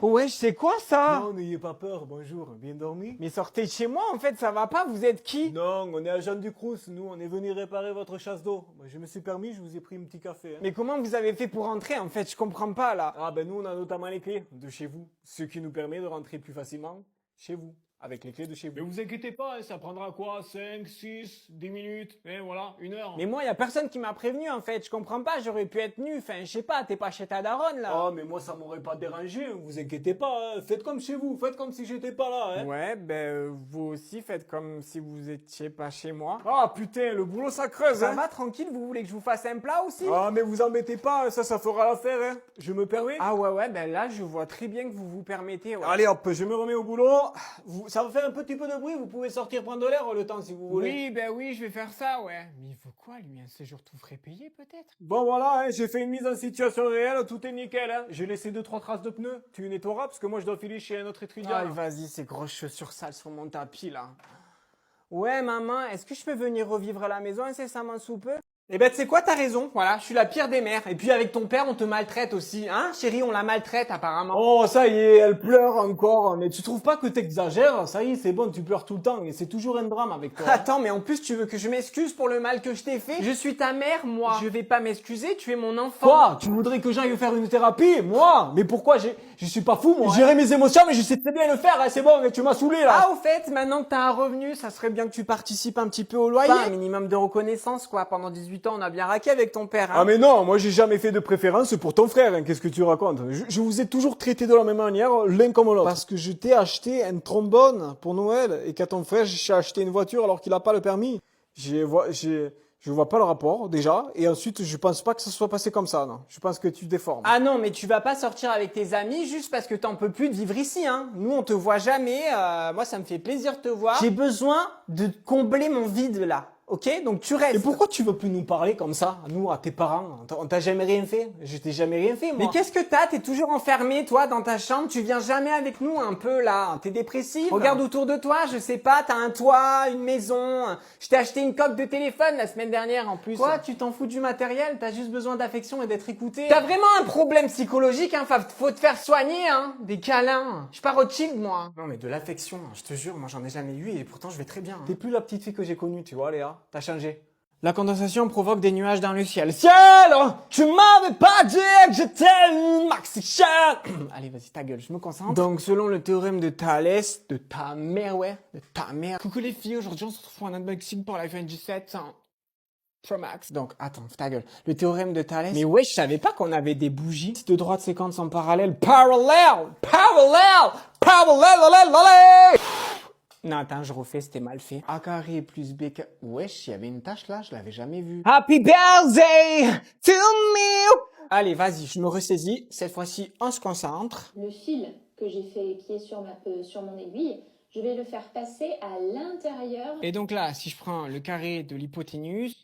Ouais, c'est quoi ça? Non, n'ayez pas peur, bonjour, bien dormi? Mais sortez de chez moi, en fait, ça va pas, vous êtes qui? Non, on est agent du Crous, nous, on est venu réparer votre chasse d'eau. Moi, je me suis permis, je vous ai pris un petit café. Hein. Mais comment vous avez fait pour rentrer, en fait? Je comprends pas, là. Ah ben nous, on a notamment les clés de chez vous, ce qui nous permet de rentrer plus facilement chez vous. Avec les clés de chez vous. Mais vous inquiétez pas, hein, ça prendra quoi 5, 6, 10 minutes, et voilà, 1 heure. Mais moi, y a personne qui m'a prévenu, en fait. Je comprends pas, j'aurais pu être nu. Enfin, je sais pas, t'es pas chez ta daronne, là. Ah, mais moi, ça m'aurait pas dérangé, vous inquiétez pas, hein. Faites comme chez vous, faites comme si j'étais pas là, hein. Ouais, ben, vous aussi faites comme si vous étiez pas chez moi. Ah, putain, le boulot, ça creuse, Ça hein. va, tranquille, vous voulez que je vous fasse un plat aussi? Ah, mais vous embêtez pas, ça fera l'affaire, hein. Je me permets? Ah ouais, ben là, je vois très bien que vous vous permettez, ouais. Allez hop, je me remets au boulot. Ça va faire un petit peu de bruit, vous pouvez sortir prendre l'air le temps si vous voulez. Oui, ben oui, je vais faire ça, ouais. Mais il faut quoi, lui? Un séjour tout frais payé, peut-être? Bon voilà, hein, j'ai fait une mise en situation réelle, tout est nickel. Hein. J'ai laissé 2-3 traces de pneus. Tu nettoieras parce que moi je dois filer chez un autre étudiant. Ah, là. vas-y, ces grosses chaussures sales sur mon tapis, là. Ouais, maman, est-ce que je peux venir revivre à la maison incessamment sous peu? Eh ben, tu sais quoi, t'as raison. Voilà, je suis la pire des mères. Et puis, avec ton père, on te maltraite aussi. Hein, chérie, on la maltraite, apparemment. Oh, ça y est, elle pleure encore. Mais tu trouves pas que t'exagères? Ça y est, c'est bon, tu pleures tout le temps. Et c'est toujours un drame avec toi. hein. Attends, mais en plus, tu veux que je m'excuse pour le mal que je t'ai fait? Je suis ta mère, moi. Je vais pas m'excuser, tu es mon enfant. Quoi? Tu voudrais que j'aille faire une thérapie? Moi? Mais pourquoi? Je suis pas fou, moi. Gérer mes émotions, mais je sais très bien le faire. Hein. C'est bon, tu m'as saoulé, là. Ah, au fait, maintenant que t'as un revenu, ça serait bien que tu participes un petit peu au loyer. Enfin, un minimum de reconnaissance, quoi. Pendant 18 ans, on a bien raqué avec ton père, hein. Ah mais non, moi j'ai jamais fait de préférence pour ton frère, hein. Qu'est-ce que tu racontes? Je vous ai toujours traité de la même manière, l'un comme l'autre. Parce que je t'ai acheté un trombone pour Noël, et qu'à ton frère j'ai acheté une voiture alors qu'il a pas le permis. Je vois pas le rapport, déjà, et ensuite je pense pas que ça soit passé comme ça, non. Je pense que tu déformes. Ah non, mais tu vas pas sortir avec tes amis juste parce que t'en peux plus de vivre ici, hein. Nous, on te voit jamais. Moi, ça me fait plaisir de te voir. J'ai besoin de combler mon vide, là. Ok? Donc, tu restes. Et pourquoi tu veux plus nous parler comme ça, à nous, à tes parents? On t'a jamais rien fait? Je t'ai jamais rien fait, moi. Mais qu'est-ce que t'as? T'es toujours enfermé, toi, dans ta chambre. Tu viens jamais avec nous, un peu, là. T'es dépressif. Regarde autour de toi, je sais pas. T'as un toit, une maison. Je t'ai acheté une coque de téléphone la semaine dernière, en plus. Quoi? Tu t'en fous du matériel? T'as juste besoin d'affection et d'être écouté. T'as vraiment un problème psychologique, hein. Faut te faire soigner, hein. Des câlins. Je suis pas Rothschild, moi. Non, mais de l'affection, je te jure, moi, j'en ai jamais eu et pourtant, je vais très bien. T'es plus la petite fille que j'ai connue, tu vois, Léa. T'as changé. La condensation provoque des nuages dans le ciel. Ciel, tu m'avais pas dit que j'étais une maxi. Allez, vas-y, ta gueule, je me concentre. Donc, selon le théorème de Thalès, de ta mère, ouais, de ta mère. Coucou les filles, aujourd'hui on se retrouve en unboxing pour l'iPhone 17 Pro Max. Donc, attends, ta gueule. Le théorème de Thalès. Mais ouais, je savais pas qu'on avait des bougies. Si deux droites séquentes sont parallèles. Parallèle! Non, attends, je refais, c'était mal fait. A carré plus B carré. Wesh, il y avait une tâche là, je l'avais jamais vue. Happy birthday to me! Allez, vas-y, je me ressaisis. Cette fois-ci, on se concentre. Le fil que j'ai fait, qui est sur mon aiguille, je vais le faire passer à l'intérieur. Et donc là, si je prends le carré de l'hypoténuse.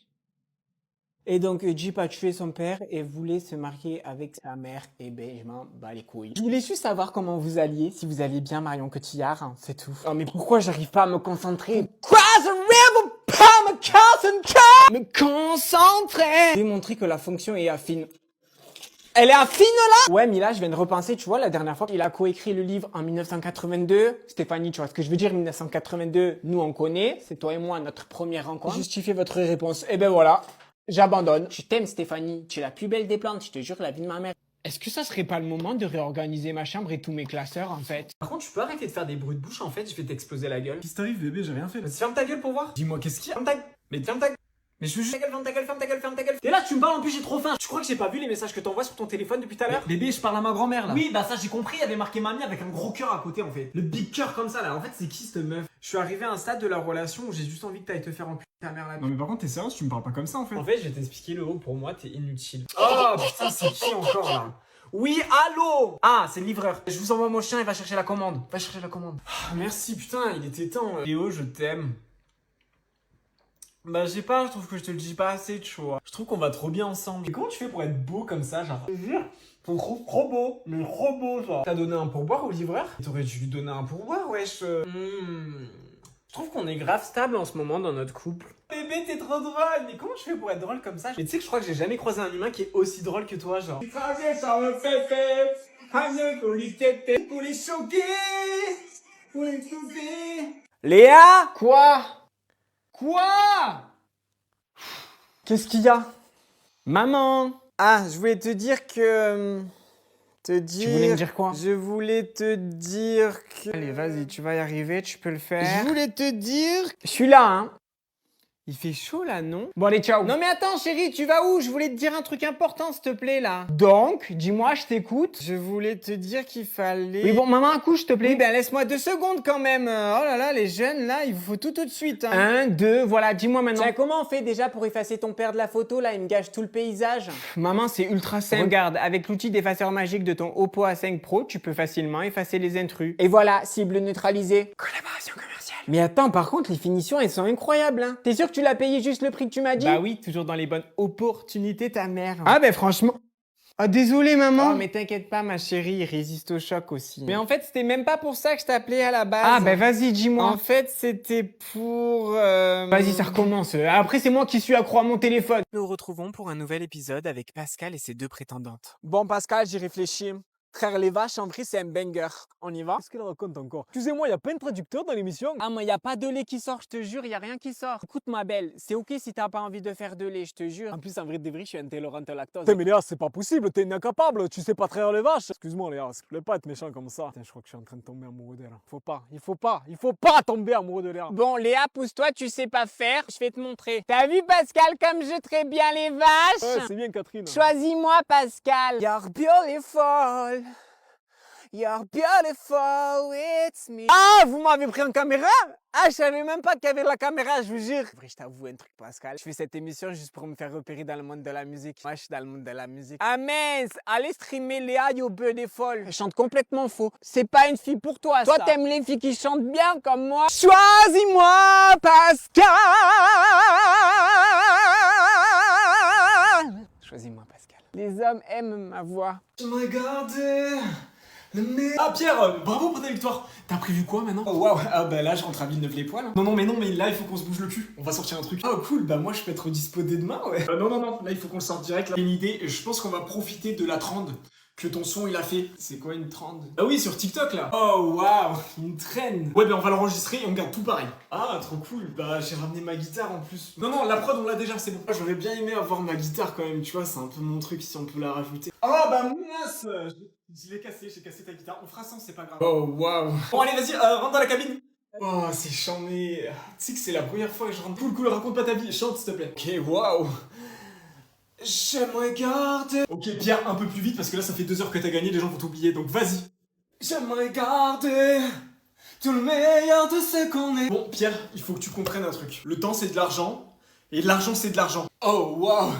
Et donc, Jeep a tué son père et voulait se marier avec sa mère. Et ben, je m'en bats les couilles. Je voulais juste savoir comment vous alliez, si vous alliez bien, Marion Cotillard, hein, c'est tout. Oh, mais pourquoi j'arrive pas à me concentrer? Pourquoi j'arrive pas à me concentrer? Démontrer que la fonction est affine. Elle est affine là? Ouais, Mila, je viens de repenser, tu vois, la dernière fois qu'il a coécrit le livre en 1982. Stéphanie, tu vois ce que je veux dire, 1982, nous on connaît, c'est toi et moi notre première rencontre. Justifiez votre réponse. Et ben voilà. J'abandonne. Je t'aime, Stéphanie. Tu es la plus belle des plantes. Je te jure, la vie de ma mère. Est-ce que ça serait pas le moment de réorganiser ma chambre et tous mes classeurs, en fait? Par contre, tu peux arrêter de faire des bruits de bouche, en fait, je vais t'exploser la gueule. Qu'est-ce qui t'arrive, bébé? J'ai rien fait. Vas-y, ferme ta gueule pour voir. Dis-moi, qu'est-ce qu'il y a? Ferme ta gueule. Mais ferme ta gueule. Mais je veux juste... Ferme ta gueule, ferme ta gueule, ferme ta gueule. T'es là, tu me parles, en plus j'ai trop faim. Tu crois que j'ai pas vu les messages que t'envoies sur ton téléphone depuis tout à l'heure? Bébé, je parle à ma grand-mère, là. Oui, bah ça j'ai compris, il y avait marqué mamie avec un gros cœur à côté, en fait. Le big cœur comme ça, là. En fait, c'est qui cette meuf? Je suis arrivé à un stade de la relation où j'ai juste envie que t'ailles te faire enculer ta mère là. Non mais par contre, t'es sérieuse, tu me parles pas comme ça, en fait. En fait, je vais t'expliquer le haut, pour moi, t'es inutile. Oh putain, c'est qui encore là? Oui, allô? Ah, c'est le livreur. Je vous envoie mon chien, il va chercher la commande. Va chercher la commande. Ah, merci, putain, il était temps. Léo, je t'aime. Bah, je sais pas, je trouve que je te le dis pas assez, tu vois. Je trouve qu'on va trop bien ensemble. Et comment tu fais pour être beau comme ça, genre? Je te jure, je te trouve trop beau, mais trop beau, genre. T'as donné un pourboire au livreur? T'aurais dû lui donner un pourboire, wesh. Je trouve qu'on est grave stable en ce moment dans notre couple. Bébé, t'es trop drôle. Mais comment tu fais pour être drôle comme ça? Mais tu sais que je crois que j'ai jamais croisé un humain qui est aussi drôle que toi, genre. Ça me fait Léa? Quoi? Quoi? Qu'est-ce qu'il y a? Maman! Ah, je voulais te dire que... Tu voulais me dire quoi? Je voulais te dire que... Allez, vas-y, tu vas y arriver, tu peux le faire. Je voulais te dire... Je suis là, hein. Il fait chaud là, non? Bon, allez, ciao. Non, mais attends, chérie, tu vas où? Je voulais te dire un truc important, s'il te plaît, là. Donc, dis-moi, je t'écoute. Je voulais te dire qu'il fallait... Oui, bon, maman, accouche, s'il te plaît. Oui, ben laisse-moi 2 secondes quand même. Oh là là, les jeunes, là, il vous faut tout de suite. Hein. 1, 2, voilà, dis-moi maintenant. Tiens, comment on fait déjà pour effacer ton père de la photo, là? Il me gâche tout le paysage. Maman, c'est ultra simple. Regarde, avec l'outil d'effaceur magique de ton Oppo A5 Pro, tu peux facilement effacer les intrus. Et voilà, cible neutralisée. Collaboration commerciale. Mais attends, par contre, les finitions, elles sont incroyables, hein. T'es sûr que tu l'as payé juste le prix que tu m'as dit? Bah oui, toujours dans les bonnes opportunités, ta mère. Ah ben franchement... Ah désolé maman. Oh, mais t'inquiète pas, ma chérie, il résiste au choc aussi. Mais en fait, c'était même pas pour ça que je t'appelais à la base. Ah, ben vas-y, dis-moi. En fait, c'était pour... Vas-y, ça recommence. Après, c'est moi qui suis accro à mon téléphone. Nous retrouvons pour un nouvel épisode avec Pascal et ses 2 prétendantes. Bon, Pascal, j'y réfléchis. Frère les vaches, en vrai, c'est un banger. On y va? Qu'est-ce qu'elle raconte encore? Excusez-moi, y a pas un traducteur dans l'émission? Ah, moi, y a pas de lait qui sort, je te jure, y a rien qui sort. Écoute, ma belle, c'est ok si t'as pas envie de faire de lait, je te jure. En plus, en vrai de vrai, je suis intolérante à lactose. Putain, mais Léa, c'est pas possible, t'es incapable, tu sais pas traire les vaches. Excuse-moi, Léa, s'il te plaît pas être méchant comme ça. Putain, je crois que je suis en train de tomber amoureux d'elle. Il faut pas tomber amoureux de Léa. Bon, Léa, pousse-toi, tu sais pas faire, je vais te montrer. T'as vu, Pascal, comme je traite bien les vaches? Ouais, c'est bien, Catherine. Choisis-moi, Pascal. You're beautiful. You're beautiful, it's me. Ah, vous m'avez pris en caméra? Ah, je savais même pas qu'il y avait la caméra, je vous jure. Vrai, je t'avoue un truc, Pascal. Je fais cette émission juste pour me faire repérer dans le monde de la musique. Moi, je suis dans le monde de la musique. Ah mince, allez streamer Léa You're Beautiful. Elle chante complètement faux. C'est pas une fille pour toi, ça. Toi, t'aimes les filles qui chantent bien comme moi. Choisis-moi, Pascal. Choisis-moi, Pascal. Les hommes aiment ma voix. Je me regardais. Ah Pierre, bravo pour ta victoire. T'as prévu quoi maintenant? Oh waouh, ah bah là je rentre à Villeneuve-les-Poils. Hein. Non mais là il faut qu'on se bouge le cul. On va sortir un truc. Ah cool, bah moi je peux être dispo dès demain ouais. Non, là il faut qu'on le sorte direct là. J'ai une idée, je pense qu'on va profiter de la trend que ton son il a fait. C'est quoi une trend? Ah oui sur TikTok là. Oh waouh, une trend. Ouais bah on va l'enregistrer et on garde tout pareil. Ah trop cool, bah j'ai ramené ma guitare en plus. Non la prod on l'a déjà, c'est bon. J'aurais bien aimé avoir ma guitare quand même, tu vois, c'est un peu mon truc si on peut la rajouter. Ah bah mince. J'ai cassé ta guitare. On fera sans, c'est pas grave. Oh waouh. Bon allez vas-y, rentre dans la cabine. Oh c'est charmé. Tu sais que c'est la première fois que je rentre. Cool, raconte pas ta vie, chante s'il te plaît. Ok, waouh. J'aimerais garder. Ok Pierre, un peu plus vite parce que là ça fait 2 heures que t'as gagné, les gens vont t'oublier, donc vas-y. J'aimerais garder tout le meilleur de ce qu'on est. Bon Pierre, il faut que tu comprennes un truc. Le temps c'est de l'argent et l'argent c'est de l'argent. Oh waouh.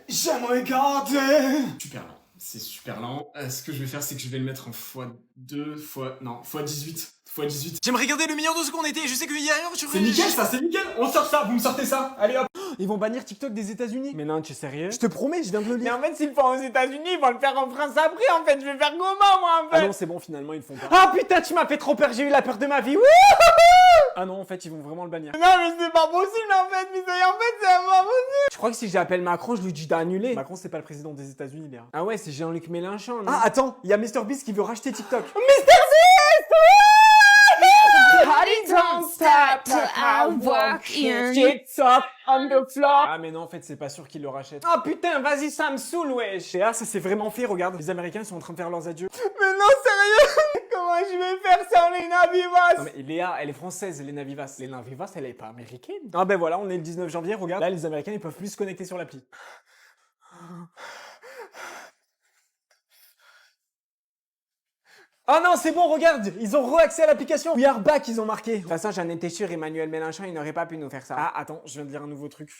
J'aimerais garder. Super lent. C'est super lent. Ce que je vais faire, c'est que je vais le mettre en x2, x18. J'aimerais garder le meilleur de ce qu'on était. Je sais que hier, c'est nickel ça, c'est nickel. On sort ça, vous me sortez ça. Allez hop. Ils vont bannir TikTok des États-Unis. Mais non, tu es sérieux? Je te promets, je viens de le lire. Mais en fait, s'ils le font aux États-Unis, ils vont le faire en France après. En fait, je vais faire comment, moi, en fait? Ah non, c'est bon, finalement, ils le font pas. Ah putain, tu m'as fait trop peur, j'ai eu la peur de ma vie. Ah non, en fait, ils vont vraiment le bannir. Non, mais c'est pas possible, en fait. Mais en fait, c'est pas possible. Je crois que si j'appelle Macron, je lui dis d'annuler. Macron, c'est pas le président des États-Unis, Léa. Ah ouais, c'est Jean-Luc Mélenchon. Non? Ah, attends, il y a MrBeast qui veut racheter TikTok. Mr. Beast! Party don't stop till I walk in. TikTok on the floor. Ah mais non, en fait, c'est pas sûr qu'ils le rachètent. Oh putain, vas-y, ça me saoule, wesh. Léa, ça s'est vraiment fait, regarde. Les Américains sont en train de faire leurs adieux. Mais non, sérieux? Comment je vais faire sans Lena Vivas? Non mais Léa, elle est française, Lena Vivas. Lena Vivas, elle est pas américaine. Ah ben voilà, on est le 19 janvier, regarde. Là, les Américains, ils peuvent plus se connecter sur l'appli. Ah non, c'est bon, regarde, ils ont re-accès à l'application. We are back, ils ont marqué. De toute façon, j'en étais sûr, Emmanuel Mélenchon, il n'aurait pas pu nous faire ça. Ah, attends, je viens de lire un nouveau truc.